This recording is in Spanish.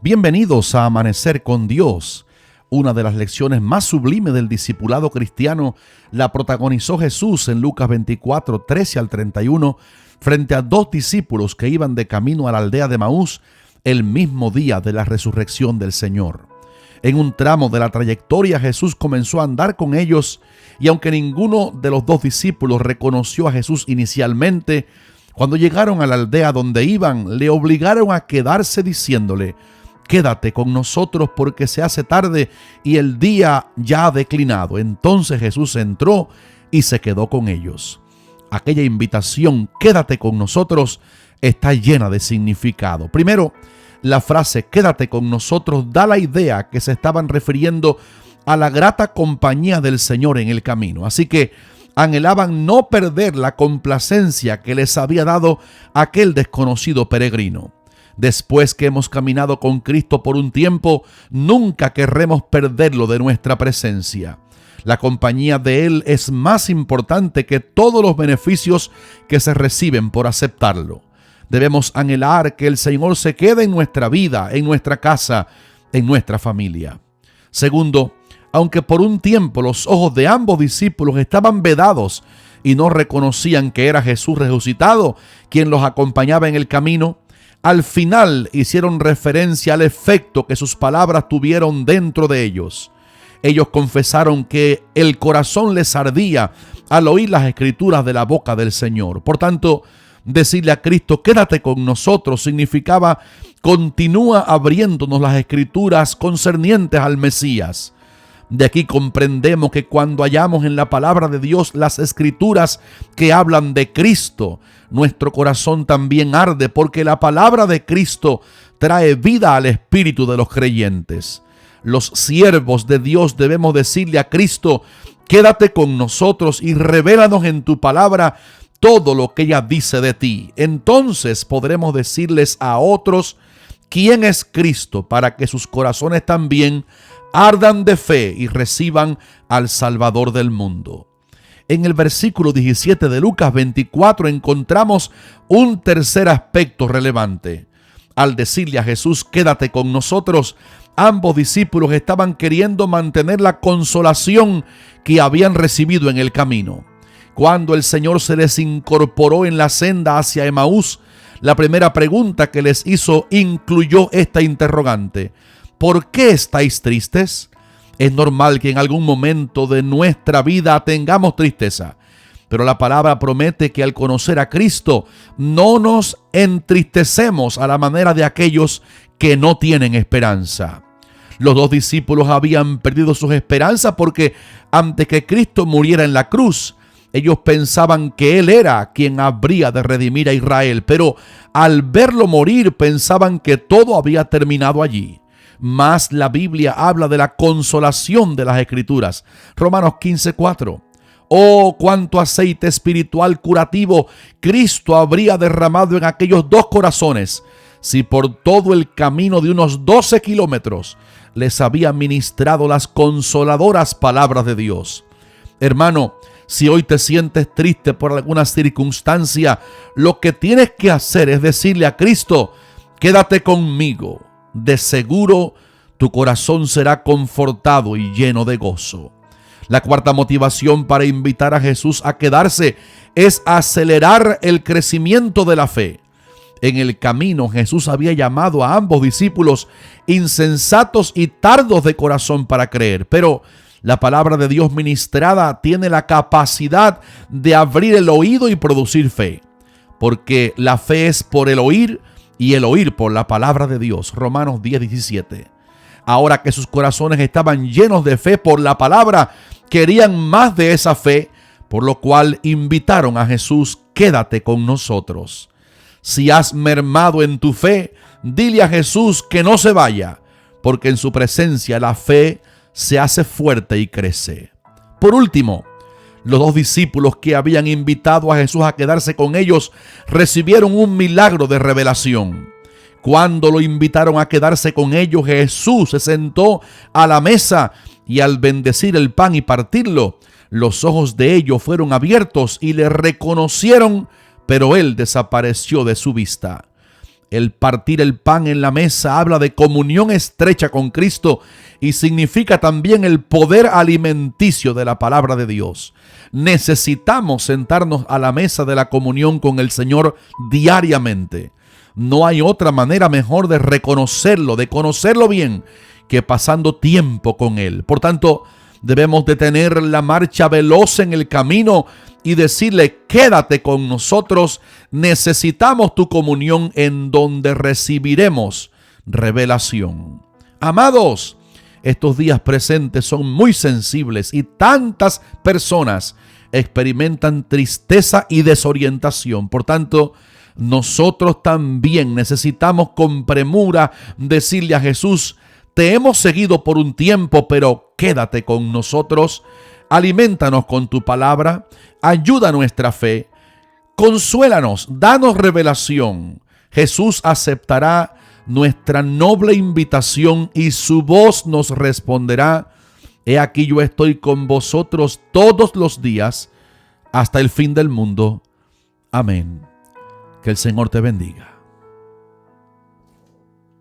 Bienvenidos a Amanecer con Dios. Una de las lecciones más sublimes del discipulado cristiano la protagonizó Jesús en Lucas 24, 13 al 31, frente a dos discípulos que iban de camino a la aldea de Emaús el mismo día de la resurrección del Señor. En un tramo de la trayectoria, Jesús comenzó a andar con ellos, y aunque ninguno de los dos discípulos reconoció a Jesús inicialmente, cuando llegaron a la aldea donde iban, le obligaron a quedarse diciéndole: «Quédate con nosotros porque se hace tarde y el día ya ha declinado». Entonces Jesús entró y se quedó con ellos. Aquella invitación, «Quédate con nosotros», está llena de significado. Primero, la frase «quédate con nosotros» da la idea que se estaban refiriendo a la grata compañía del Señor en el camino. Así que anhelaban no perder la complacencia que les había dado aquel desconocido peregrino. Después que hemos caminado con Cristo por un tiempo, nunca querremos perderlo de nuestra presencia. La compañía de Él es más importante que todos los beneficios que se reciben por aceptarlo. Debemos anhelar que el Señor se quede en nuestra vida, en nuestra casa, en nuestra familia. Segundo, aunque por un tiempo los ojos de ambos discípulos estaban vedados y no reconocían que era Jesús resucitado quien los acompañaba en el camino, al final hicieron referencia al efecto que sus palabras tuvieron dentro de ellos. Ellos confesaron que el corazón les ardía al oír las escrituras de la boca del Señor. Por tanto, decirle a Cristo «quédate con nosotros» significaba «continúa abriéndonos las escrituras concernientes al Mesías». De aquí comprendemos que cuando hallamos en la palabra de Dios las escrituras que hablan de Cristo, nuestro corazón también arde, porque la palabra de Cristo trae vida al espíritu de los creyentes. Los siervos de Dios debemos decirle a Cristo: «Quédate con nosotros y revélanos en tu palabra todo lo que ella dice de ti». Entonces podremos decirles a otros quién es Cristo, para que sus corazones también ardan de fe y reciban al Salvador del mundo. En el versículo 17 de Lucas 24 encontramos un tercer aspecto relevante. Al decirle a Jesús «quédate con nosotros», ambos discípulos estaban queriendo mantener la consolación que habían recibido en el camino. Cuando el Señor se les incorporó en la senda hacia Emaús, la primera pregunta que les hizo incluyó esta interrogante: ¿por qué estáis tristes? Es normal que en algún momento de nuestra vida tengamos tristeza, pero la palabra promete que al conocer a Cristo no nos entristecemos a la manera de aquellos que no tienen esperanza. Los dos discípulos habían perdido sus esperanzas porque antes que Cristo muriera en la cruz, ellos pensaban que Él era quien habría de redimir a Israel, pero al verlo morir pensaban que todo había terminado allí. Mas la Biblia habla de la consolación de las Escrituras. Romanos 15:4. Oh, cuánto aceite espiritual curativo Cristo habría derramado en aquellos dos corazones si por todo el camino de unos 12 kilómetros les había ministrado las consoladoras palabras de Dios. Hermano, si hoy te sientes triste por alguna circunstancia, lo que tienes que hacer es decirle a Cristo: «quédate conmigo». De seguro tu corazón será confortado y lleno de gozo. La cuarta motivación para invitar a Jesús a quedarse es acelerar el crecimiento de la fe. En el camino, Jesús había llamado a ambos discípulos insensatos y tardos de corazón para creer, pero la palabra de Dios ministrada tiene la capacidad de abrir el oído y producir fe, porque la fe es por el oír y el oír por la palabra de Dios. Romanos 10:17. Ahora que sus corazones estaban llenos de fe por la palabra, querían más de esa fe, por lo cual invitaron a Jesús: «quédate con nosotros». Si has mermado en tu fe, dile a Jesús que no se vaya, porque en su presencia la fe se hace fuerte y crece. Por último, los dos discípulos que habían invitado a Jesús a quedarse con ellos recibieron un milagro de revelación. Cuando lo invitaron a quedarse con ellos, Jesús se sentó a la mesa y al bendecir el pan y partirlo, los ojos de ellos fueron abiertos y le reconocieron, pero él desapareció de su vista. El partir el pan en la mesa habla de comunión estrecha con Cristo y significa también el poder alimenticio de la palabra de Dios. Necesitamos sentarnos a la mesa de la comunión con el Señor diariamente. No hay otra manera mejor de reconocerlo, de conocerlo bien, que pasando tiempo con Él. Por tanto, debemos de tener la marcha veloz en el camino y decirle: quédate con nosotros, necesitamos tu comunión en donde recibiremos revelación. Amados, estos días presentes son muy sensibles y tantas personas experimentan tristeza y desorientación. Por tanto, nosotros también necesitamos con premura decirle a Jesús: te hemos seguido por un tiempo, pero quédate con nosotros, aliméntanos con tu palabra, ayuda nuestra fe, consuélanos, danos revelación. Jesús aceptará nuestra noble invitación y su voz nos responderá: he aquí yo estoy con vosotros todos los días hasta el fin del mundo. Amén. Que el Señor te bendiga.